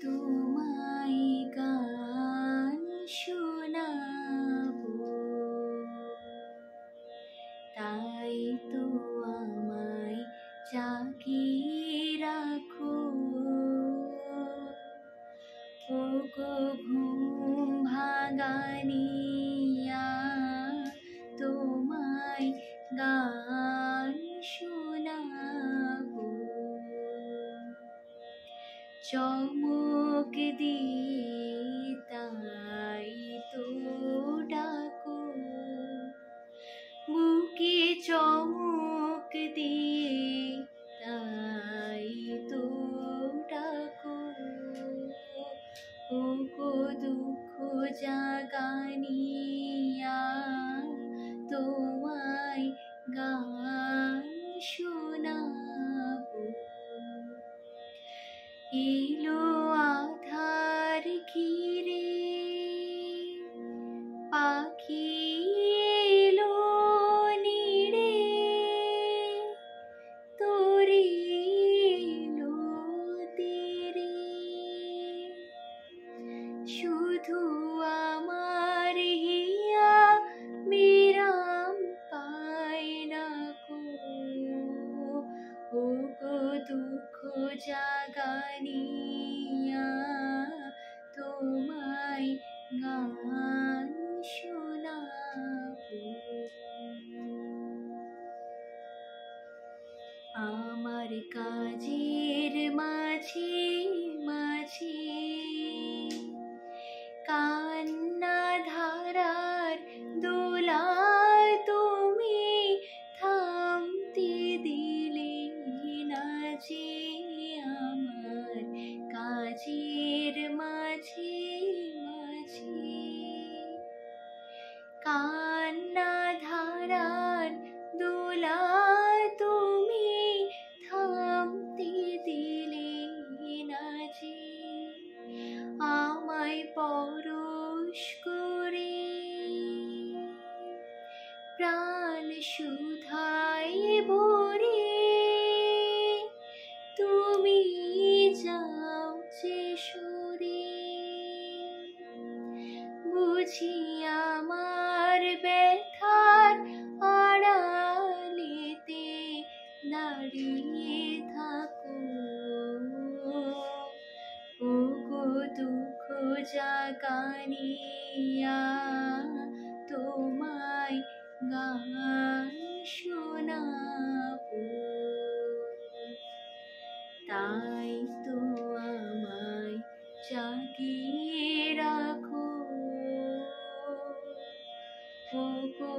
তোমায় গান শোনাবো, তাই তো আমায় জাগিয়ে রাখো। ওগো ঘুম ভাঙানিয়া, তোমায় গান শোনাবো। চমক দিয়ে তাই তো ডাকো, বুকে চমক দিয়ে তাই তো ডাকো। ওগো দুঃখ জাগানিয়া, তোমায় গান শোনাবো। এলো আধার ঘিরে, পাখি এলো নিড়ে, তোরে এলো তীরে। শুধু আমার হিয়া বিরাম পায় না গো। ওগো দুঃখ জাগানিয়া, তোমায় গান শোনাবো। আমার কাজের মাঝে মাঝে কান্না ধারার দোলা তুমি থামতে দিলে না যে। আমার কাজের মাঝে মাঝে কান্না ধারার দোলা তুমি থামতে দিলে না যে। আমায় পরশ করে প্রাণ সুধায় ভরে, তুমি যাও যে সরে। বুঝি আমার ব্যথার আড়ালেতে দাঁড়িয়ে থাকো। ওগো দুঃখ জাগানিয়া, তোমায় গান শোনাবো। তাই তো আমায় জাগিয়ে রাখো। ওগো